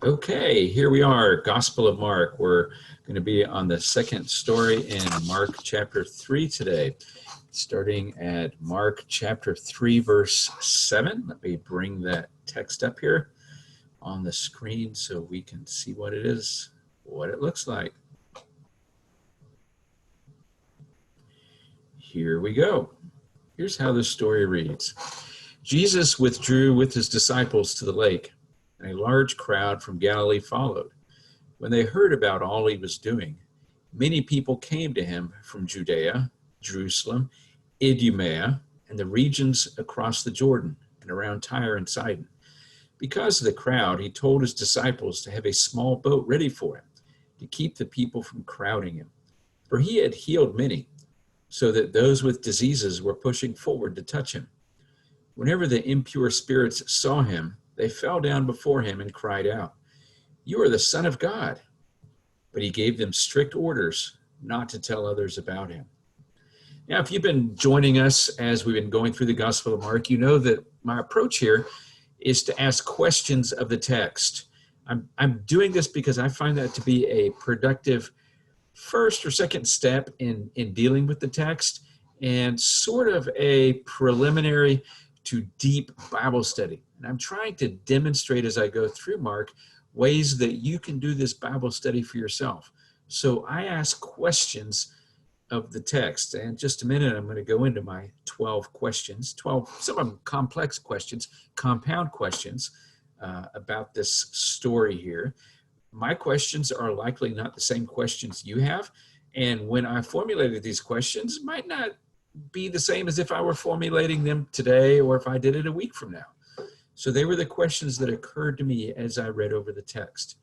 Okay, here we are, Gospel of Mark. We're going to be on the second story in Mark chapter 3 today, starting at Mark chapter 3, verse 7. Let me bring that text up here on the screen so we can see what it is, what it looks like. Here we go. Here's how the story reads. Jesus withdrew with his disciples to the lake, and a large crowd from Galilee followed. When they heard about all he was doing, many people came to him from Judea, Jerusalem, Idumea, and the regions across the Jordan and around Tyre and Sidon. Because of the crowd, he told his disciples to have a small boat ready for him, to keep the people from crowding him. For he had healed many, so that those with diseases were pushing forward to touch him. Whenever the impure spirits saw him, they fell down before him and cried out, "You are the Son of God." But he gave them strict orders not to tell others about him. Now, if you've been joining us as we've been going through the Gospel of Mark, you know that my approach here is to ask questions of the text. I'm doing this because I find that to be a productive first or second step in dealing with the text and sort of a preliminary to deep Bible study. And I'm trying to demonstrate as I go through Mark ways that you can do this Bible study for yourself. So I ask questions of the text. And in just a minute, I'm going to go into my 12 questions, 12, some of them complex questions, compound questions about this story here. My questions are likely not the same questions you have. And when I formulated these questions, might not be the same as if I were formulating them today or if I did it a week from now. So they were the questions that occurred to me as I read over the text.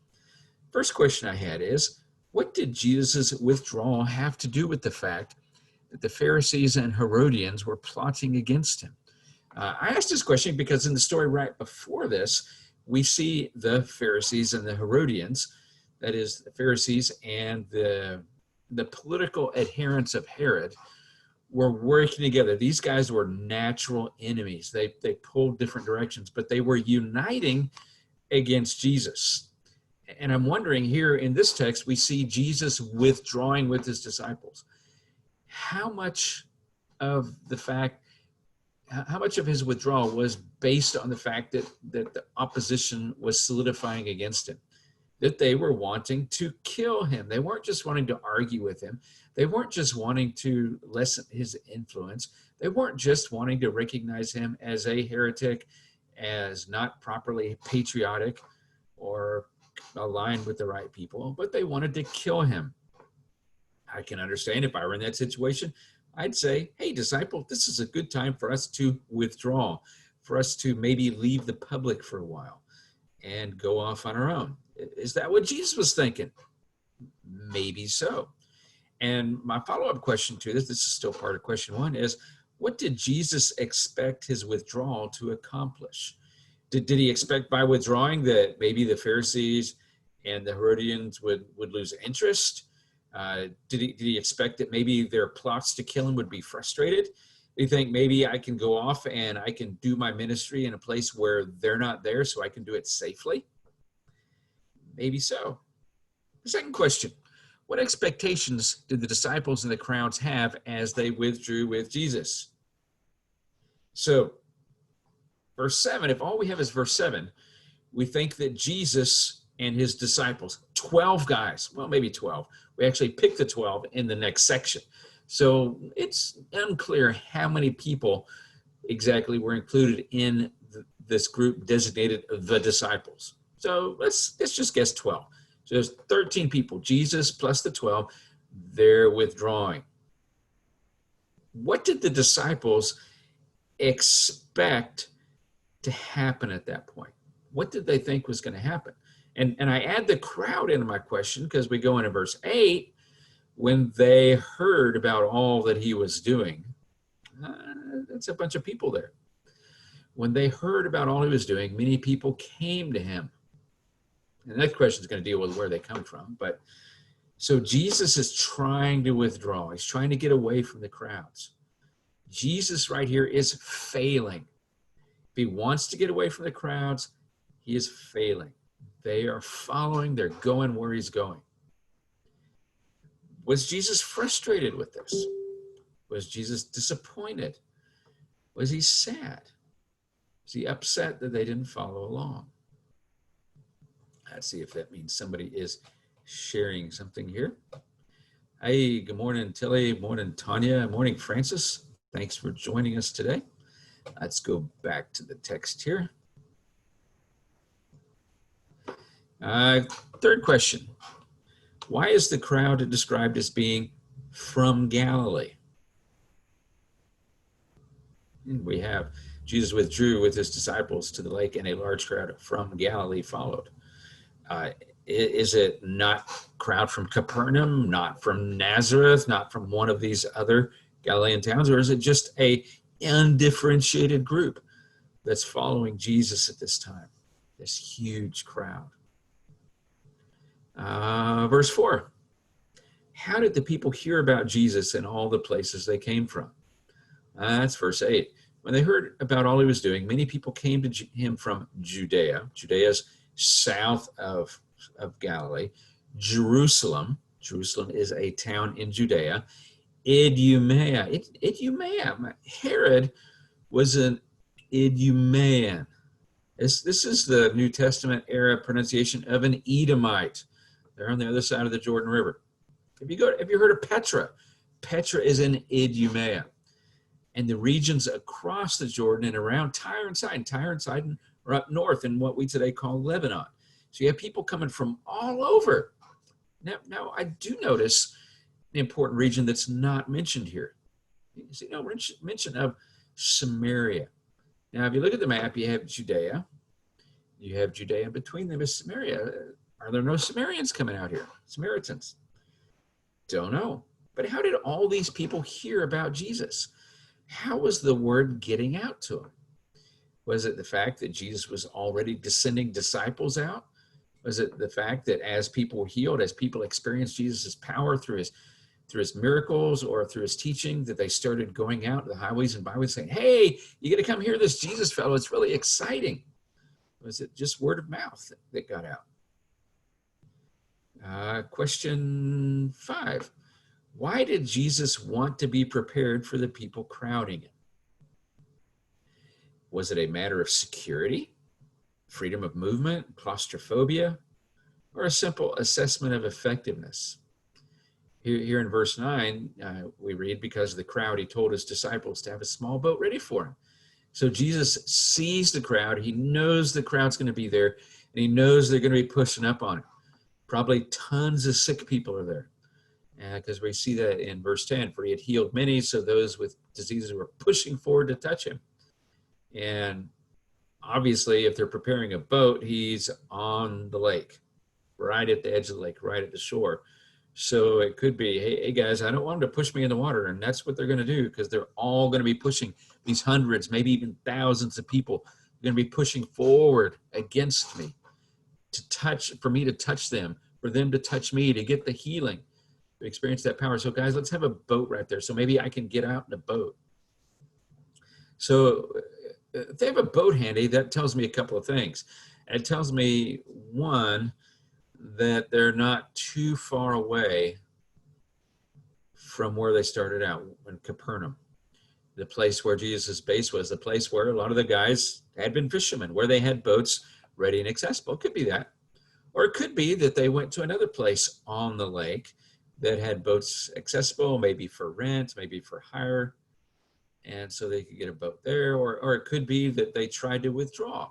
First question I had is, what did Jesus' withdrawal have to do with the fact that the Pharisees and Herodians were plotting against him? I asked this question because in the story right before this, we see the Pharisees and the Herodians, that is, the Pharisees and the political adherents of Herod, were working together. These guys were natural enemies. They pulled different directions, but they were uniting against Jesus. And I'm wondering here in this text, we see Jesus withdrawing with his disciples. How much of his withdrawal was based on the fact that the opposition was solidifying against him, that they were wanting to kill him. They weren't just wanting to argue with him. They weren't just wanting to lessen his influence. They weren't just wanting to recognize him as a heretic, as not properly patriotic or aligned with the right people, but they wanted to kill him. I can understand if I were in that situation, I'd say, hey, disciple, this is a good time for us to withdraw, for us to maybe leave the public for a while and go off on our own. Is that what Jesus was thinking? Maybe so. And my follow-up question to this is still part of question one, is what did Jesus expect his withdrawal to accomplish? Did he expect by withdrawing that maybe the Pharisees and the Herodians would lose interest? Did he expect that maybe their plots to kill him would be frustrated? They think maybe I can go off and I can do my ministry in a place where they're not there so I can do it safely? Maybe so. The second question, what expectations did the disciples and the crowds have as they withdrew with Jesus? So, verse 7, if all we have is verse 7, we think that Jesus and his disciples, 12 guys, well, maybe 12. We actually picked the 12 in the next section. So it's unclear how many people exactly were included in this group designated the disciples. So let's just guess 12. So there's 13 people, Jesus plus the 12, they're withdrawing. What did the disciples expect to happen at that point? What did they think was going to happen? And I add the crowd into my question because we go into verse 8, when they heard about all that he was doing. That's a bunch of people there. When they heard about all he was doing, many people came to him. And the next question is going to deal with where they come from. But so Jesus is trying to withdraw. He's trying to get away from the crowds. Jesus right here is failing. If he wants to get away from the crowds, he is failing. They are following, they're going where he's going. Was Jesus frustrated with this? Was Jesus disappointed? Was he sad? Was he upset that they didn't follow along? Let's see if that means somebody is sharing something here. Hey, good morning, Tilly. Morning, Tanya. Morning, Francis. Thanks for joining us today. Let's go back to the text here. Third question. Why is the crowd described as being from Galilee? We have Jesus withdrew with his disciples to the lake, and a large crowd from Galilee followed. Is it not crowd from Capernaum, not from Nazareth, not from one of these other Galilean towns, or is it just a undifferentiated group that's following Jesus at this time? This huge crowd. Verse 4. How did the people hear about Jesus in all the places they came from? That's verse 8. When they heard about all he was doing, many people came to him from Judea. Judea's south of Galilee. Jerusalem is a town in Judea. Idumea. Herod was an Idumean. This is the New Testament era pronunciation of an Edomite. They're on the other side of the Jordan River. Have you heard of Petra? Petra is in Idumea. And the regions across the Jordan and around Tyre and Sidon are up north in what we today call Lebanon. So you have people coming from all over. Now I do notice an important region that's not mentioned here. You see no mention of Samaria. Now, if you look at the map, you have Judea. You have Judea, between them is Samaria. Are there no Samaritans coming out here? Samaritans? Don't know. But how did all these people hear about Jesus? How was the word getting out to them? Was it the fact that Jesus was already sending disciples out? Was it the fact that as people were healed, as people experienced Jesus' power through his miracles or through his teaching, that they started going out to the highways and byways saying, hey, you got to come hear this Jesus fellow. It's really exciting. Was it just word of mouth that got out? Question 5. Why did Jesus want to be prepared for the people crowding him? Was it a matter of security, freedom of movement, claustrophobia, or a simple assessment of effectiveness? Here in verse 9, we read, because of the crowd, he told his disciples to have a small boat ready for him. So Jesus sees the crowd. He knows the crowd's going to be there, and he knows they're going to be pushing up on him. Probably tons of sick people are there, because we see that in verse 10, for he had healed many, so those with diseases were pushing forward to touch him. And obviously, if they're preparing a boat, he's on the lake, right at the edge of the lake, right at the shore. So it could be, hey guys, I don't want them to push me in the water. And that's what they're going to do, because they're all going to be pushing these hundreds, maybe even thousands of people. They're going to be pushing forward against me for me to touch them, for them to touch me, to get the healing, to experience that power. So guys, let's have a boat right there. So maybe I can get out in a boat. So if they have a boat handy, that tells me a couple of things. It tells me, one, that they're not too far away from where they started out in Capernaum, the place where Jesus' base was, the place where a lot of the guys had been fishermen, where they had boats ready and accessible. It could be that. Or it could be that they went to another place on the lake that had boats accessible, maybe for rent, maybe for hire, and so they could get a boat there. Or it could be that they tried to withdraw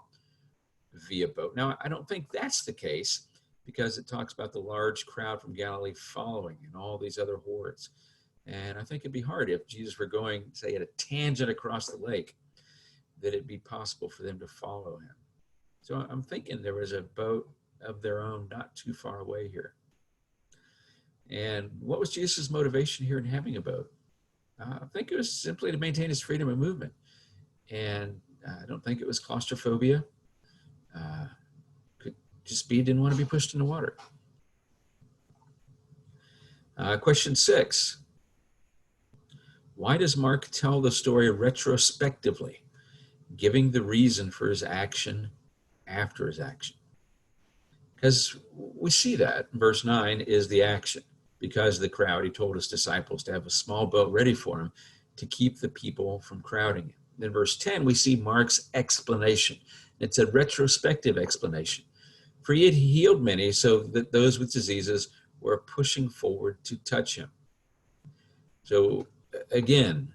via boat. Now, I don't think that's the case, because it talks about the large crowd from Galilee following and all these other hordes. And I think it'd be hard if Jesus were going, say, at a tangent across the lake, that it'd be possible for them to follow him. So I'm thinking there was a boat of their own not too far away here. And what was Jesus' motivation here in having a boat? I think it was simply to maintain his freedom of movement. And I don't think it was claustrophobia. Could just be didn't want to be pushed in the water. Question 6. Why does Mark tell the story retrospectively, giving the reason for his action after his action? Because we see that. Verse 9 is the action. Because of the crowd, he told his disciples to have a small boat ready for him to keep the people from crowding him. In verse 10, we see Mark's explanation. It's a retrospective explanation. For he had healed many, so that those with diseases were pushing forward to touch him. So again,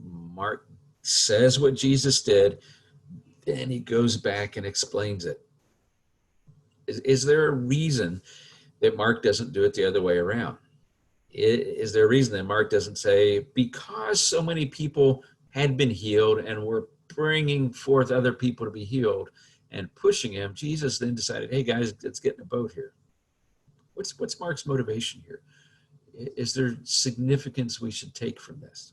Mark says what Jesus did, then he goes back and explains it. Is there a reason that Mark doesn't do it the other way around? Is there a reason that Mark doesn't say, because so many people had been healed and were bringing forth other people to be healed and pushing him, Jesus then decided, hey guys, let's get in a boat here. What's Mark's motivation here? Is there significance we should take from this?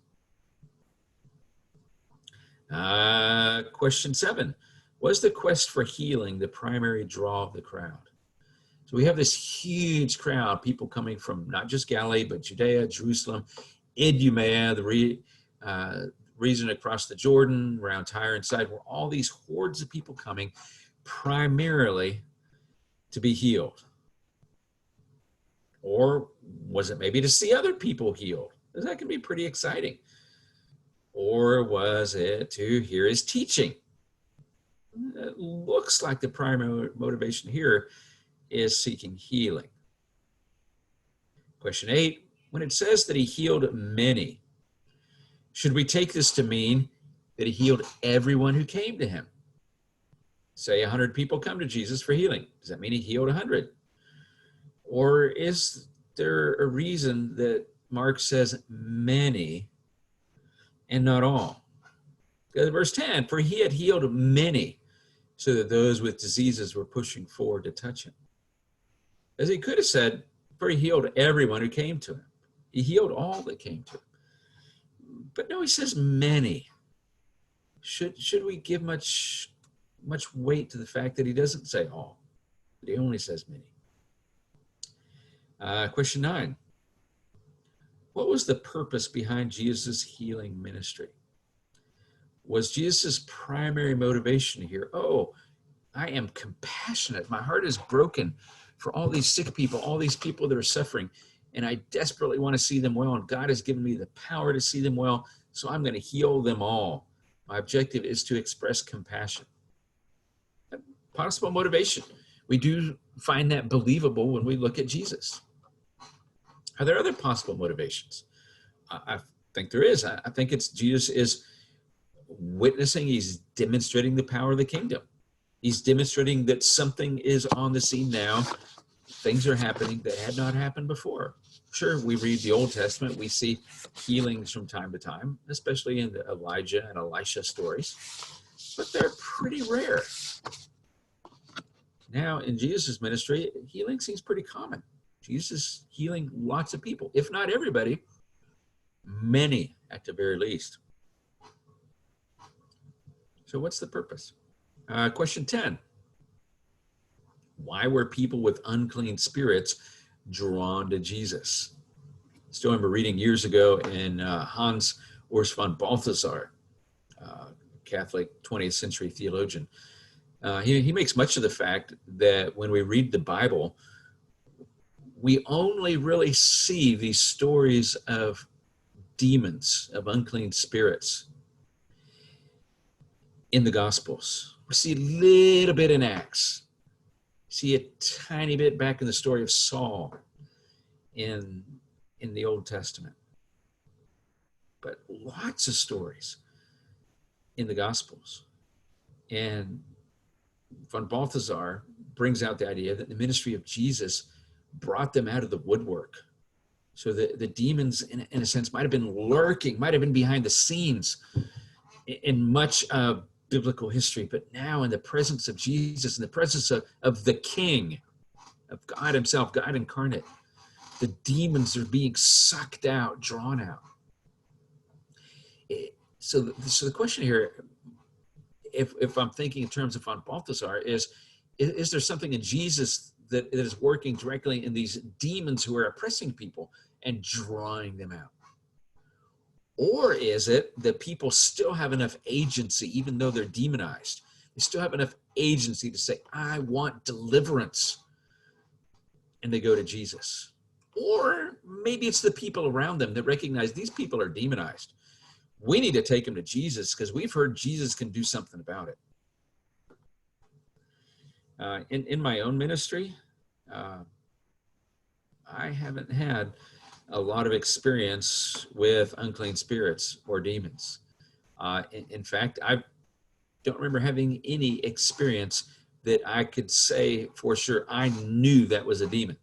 Question 7. Was the quest for healing the primary draw of the crowd? So we have this huge crowd, people coming from not just Galilee, but Judea, Jerusalem, Idumea, the region across the Jordan, around Tyre and Sidon, were all these hordes of people coming primarily to be healed. Or was it maybe to see other people healed? Because that can be pretty exciting. Or was it to hear his teaching? It looks like the primary motivation here is seeking healing. Question 8, when it says that he healed many, should we take this to mean that he healed everyone who came to him? Say 100 people come to Jesus for healing. Does that mean he healed 100? Or is there a reason that Mark says many and not all? Because verse 10, for he had healed many, so that those with diseases were pushing forward to touch him. As he could have said, for he healed everyone who came to him. He healed all that came to him. But no, he says many. Should we give much weight to the fact that he doesn't say all, but he only says many? Question 9. What was the purpose behind Jesus' healing ministry? Was Jesus' primary motivation here, oh, I am compassionate. My heart is broken for all these sick people, all these people that are suffering, and I desperately want to see them well, and God has given me the power to see them well, so I'm going to heal them all. My objective is to express compassion. Possible motivation. We do find that believable when we look at Jesus. Are there other possible motivations? I think there is. I think it's Jesus is witnessing, he's demonstrating the power of the kingdom. He's demonstrating that something is on the scene now. Things are happening that had not happened before. Sure, we read the Old Testament, we see healings from time to time, especially in the Elijah and Elisha stories, but they're pretty rare. Now, in Jesus' ministry, healing seems pretty common. Jesus is healing lots of people, if not everybody, many at the very least. So what's the purpose? Question 10. Why were people with unclean spirits drawn to Jesus? I still remember reading years ago in Hans Urs von Balthasar, Catholic 20th century theologian. He makes much of the fact that when we read the Bible, we only really see these stories of demons, of unclean spirits in the Gospels. We see a little bit in Acts. See a tiny bit back in the story of Saul in the Old Testament. But lots of stories in the Gospels. And von Balthasar brings out the idea that the ministry of Jesus brought them out of the woodwork. So the demons, in a sense, might have been lurking, might have been behind the scenes in much of biblical history, but now in the presence of Jesus, in the presence of the King, of God himself, God incarnate, the demons are being sucked out, drawn out. So the question here, if I'm thinking in terms of von Balthasar, is there something in Jesus that is working directly in these demons who are oppressing people and drawing them out? Or is it that people still have enough agency, even though they're demonized? They still have enough agency to say, I want deliverance. and they go to Jesus. Or maybe it's the people around them that recognize these people are demonized. We need to take them to Jesus because we've heard Jesus can do something about it. In my own ministry, I haven't had a lot of experience with unclean spirits or demons. In fact, I don't remember having any experience that I could say for sure I knew that was a demon.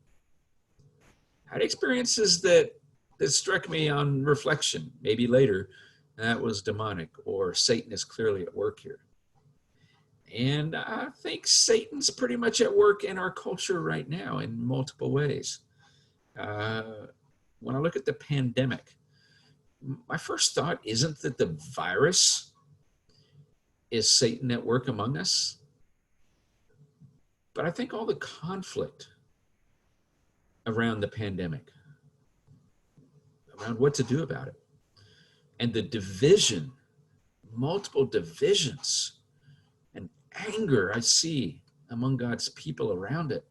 I had experiences that struck me on reflection, maybe later, that was demonic or Satan is clearly at work here. And I think Satan's pretty much at work in our culture right now in multiple ways. When I look at the pandemic, my first thought isn't that the virus is Satan at work among us, but I think all the conflict around the pandemic, around what to do about it, and the division, multiple divisions, and anger I see among God's people around it.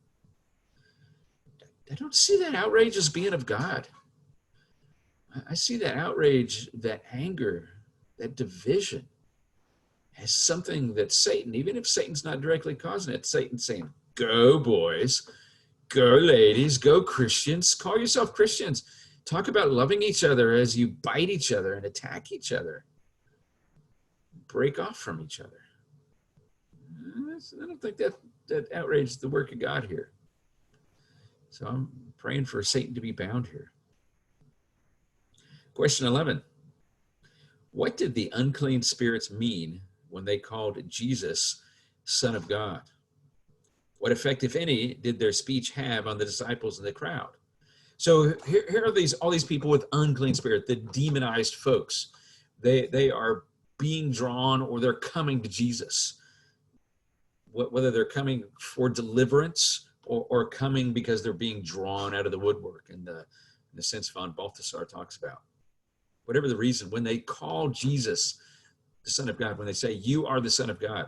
I don't see that outrage as being of God. I see that outrage, that anger, that division as something that Satan, even if Satan's not directly causing it, Satan's saying, go boys, go ladies, go Christians, call yourself Christians. Talk about loving each other as you bite each other and attack each other. Break off from each other. I don't think that outrage is the work of God here. So I'm praying for Satan to be bound here. Question 11. What did the unclean spirits mean when they called Jesus Son of God? What effect, if any, did their speech have on the disciples and the crowd? So here are all these people with unclean spirit, the demonized folks. They are being drawn or they're coming to Jesus. Whether they're coming for deliverance or coming because they're being drawn out of the woodwork in the sense von Balthasar talks about. Whatever the reason, when they call Jesus the Son of God, when they say, you are the Son of God,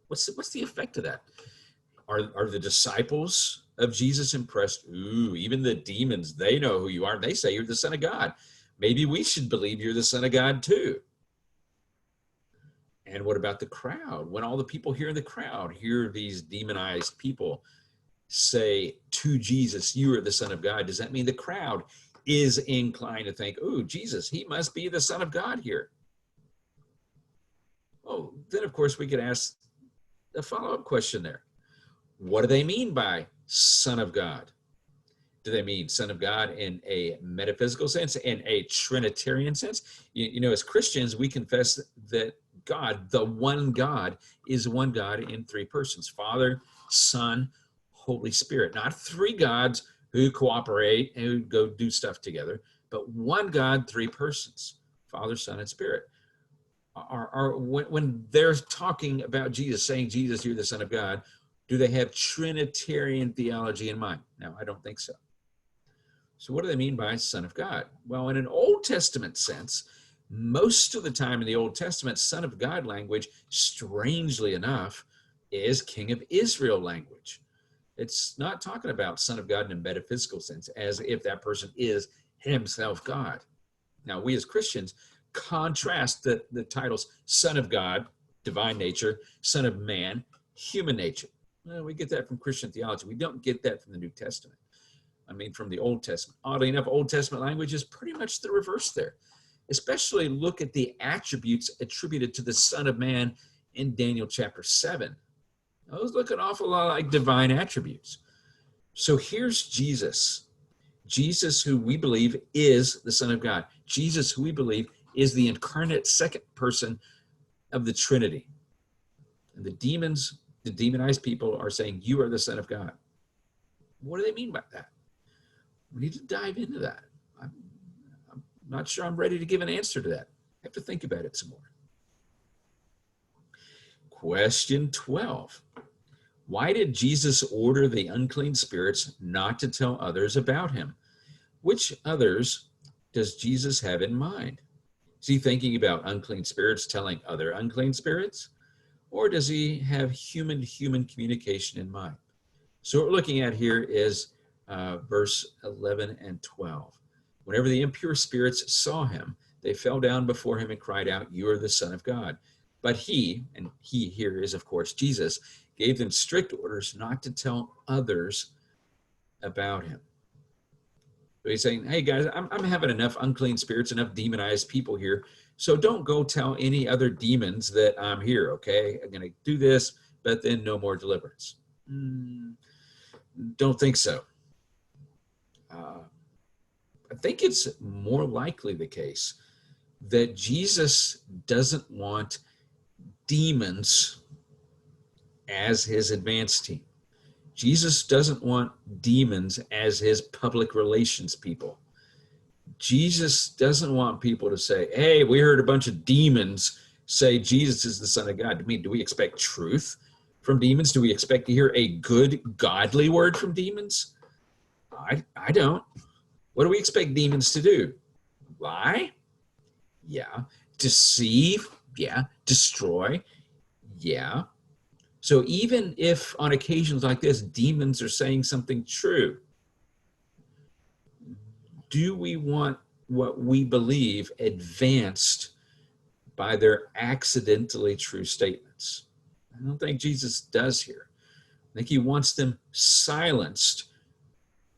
what's the effect of that? Are the disciples of Jesus impressed? Ooh, even the demons, they know who you are. They say you're the Son of God. Maybe we should believe you're the Son of God too. And what about the crowd? When all the people here in the crowd hear these demonized people say to Jesus, you are the Son of God, does that mean the crowd is inclined to think, oh, Jesus, he must be the Son of God here? Oh, then of course we could ask a follow-up question there. What do they mean by Son of God? Do they mean Son of God in a metaphysical sense, in a Trinitarian sense? You know, as Christians, we confess that God, the one God, is one God in three persons, Father, Son, Holy Spirit. Not three gods who cooperate and who go do stuff together, but one God, three persons, Father, Son, and Spirit. When they're talking about Jesus, saying, Jesus, you're the Son of God, do they have Trinitarian theology in mind? No, I don't think so. So what do they mean by Son of God? Well, in an Old Testament sense, most of the time in the Old Testament, Son of God language, strangely enough, is King of Israel language. It's not talking about Son of God in a metaphysical sense, as if that person is himself God. Now, we as Christians contrast the titles Son of God, divine nature, Son of Man, human nature. Well, we get that from Christian theology. We don't get that from the New Testament. I mean, from the Old Testament. Oddly enough, Old Testament language is pretty much the reverse there. Especially look at the attributes attributed to the Son of Man in Daniel chapter 7. Those look an awful lot like divine attributes. So here's Jesus. Jesus, who we believe is the Son of God. Jesus, who we believe is the incarnate second person of the Trinity. And the demons, the demonized people are saying, you are the Son of God. What do they mean by that? We need to dive into that. I'm not sure I'm ready to give an answer to that. I have to think about it some more. Question 12. Why did Jesus order the unclean spirits not to tell others about him? Which others does Jesus have in mind? Is he thinking about unclean spirits telling other unclean spirits? Or does he have human-to-human communication in mind? So what we're looking at here is verse 11 and 12. Whenever the impure spirits saw him, they fell down before him and cried out, "You are the Son of God." But he, and he here is, of course, Jesus, gave them strict orders not to tell others about him. So he's saying, hey guys, I'm having enough unclean spirits, enough demonized people here. So don't go tell any other demons that I'm here, okay? I'm going to do this, but then no more deliverance. Don't think so. I think it's more likely the case that Jesus doesn't want demons as his advance team. Jesus doesn't want demons as his public relations people. Jesus doesn't want people to say, hey, we heard a bunch of demons say Jesus is the Son of God. I mean, do we expect truth from demons? Do we expect to hear a good, godly word from demons? I don't. What do we expect demons to do? Lie? Yeah. Deceive? Yeah. Destroy? Yeah. So even if on occasions like this, demons are saying something true, do we want what we believe advanced by their accidentally true statements? I don't think Jesus does here. I think he wants them silenced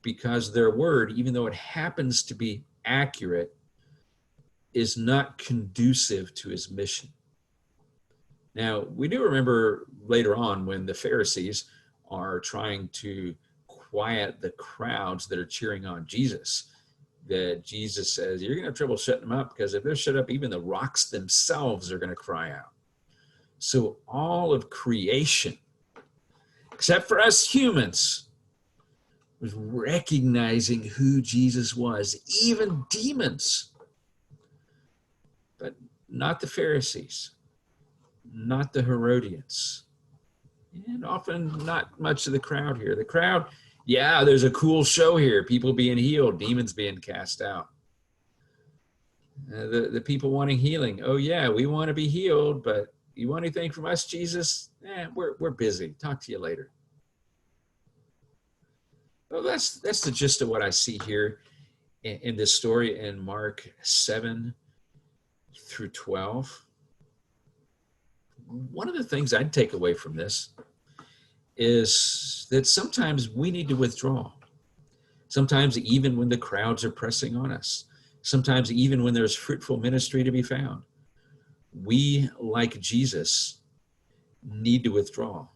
because their word, even though it happens to be accurate, is not conducive to his mission. Now, we do remember later on when the Pharisees are trying to quiet the crowds that are cheering on Jesus, that Jesus says, you're going to have trouble shutting them up, because if they're shut up, even the rocks themselves are going to cry out. So all of creation, except for us humans, was recognizing who Jesus was, even demons. But not the Pharisees, not the Herodians, and often not much of the crowd here. The crowd, yeah, there's a cool show here, people being healed, demons being cast out. The people wanting healing, oh yeah, we want to be healed, but you want anything from us, Jesus? We're busy. Talk to you later. Well, that's the gist of what I see here in this story in Mark 7 through 12. One of the things I'd take away from this is that sometimes we need to withdraw. Sometimes even when the crowds are pressing on us. Sometimes even when there's fruitful ministry to be found. We, like Jesus, need to withdraw.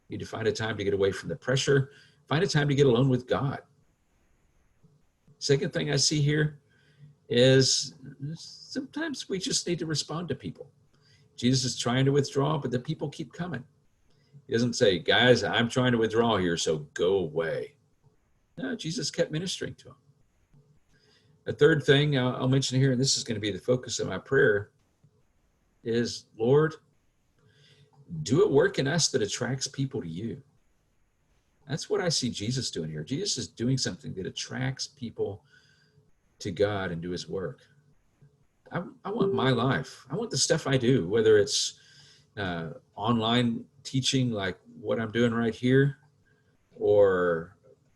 Need to find a time to get away from the pressure. Find a time to get alone with God. Second thing I see here is sometimes we just need to respond to people. Jesus is trying to withdraw, but the people keep coming. He doesn't say, guys, I'm trying to withdraw here, so go away. No, Jesus kept ministering to him. A third thing I'll mention here, and this is going to be the focus of my prayer, is, Lord, do a work in us that attracts people to you. That's what I see Jesus doing here. Jesus is doing something that attracts people to God and to his work. I want my life. I want the stuff I do, whether it's online teaching like what I'm doing right here, or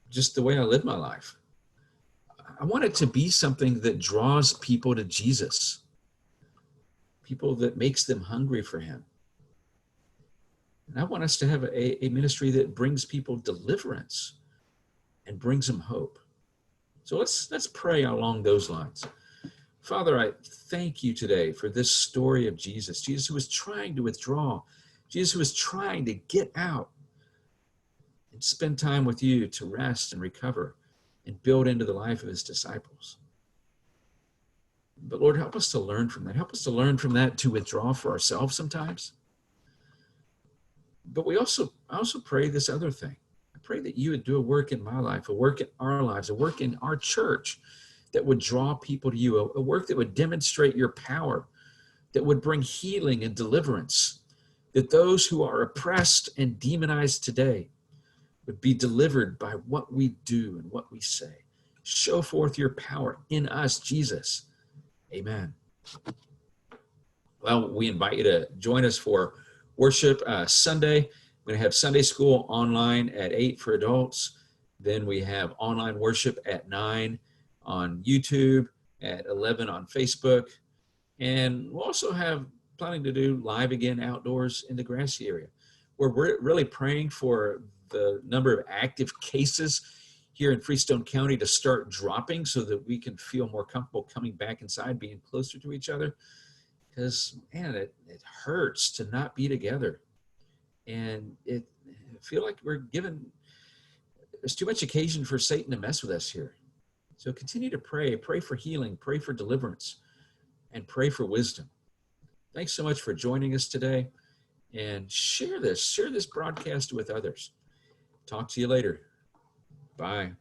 just the way I live my life. I want it to be something that draws people to Jesus, people that makes them hungry for him. And I want us to have a ministry that brings people deliverance and brings them hope. So let's pray along those lines. Father, I thank you today for this story of Jesus. Jesus who was trying to withdraw. Jesus who was trying to get out and spend time with you to rest and recover and build into the life of his disciples. But Lord, help us to learn from that. Help us to learn from that to withdraw for ourselves sometimes. But I also pray this other thing. I pray that you would do a work in my life, a work in our lives, a work in our church that would draw people to you, a work that would demonstrate your power, that would bring healing and deliverance, that those who are oppressed and demonized today would be delivered by what we do and what we say. Show forth your power in us, Jesus. Amen. Well, we invite you to join us for worship Sunday. We're going to have Sunday school online at 8 for adults. Then we have online worship at 9 on YouTube, at 11 on Facebook. And we'll also have planning to do live again outdoors in the grassy area. We're really praying for the number of active cases here in Freestone County to start dropping so that we can feel more comfortable coming back inside, being closer to each other. Because, man, it hurts to not be together. And I feel like there's too much occasion for Satan to mess with us here. So continue to pray for healing, pray for deliverance, and pray for wisdom. Thanks so much for joining us today, and share this broadcast with others. Talk to you later. Bye.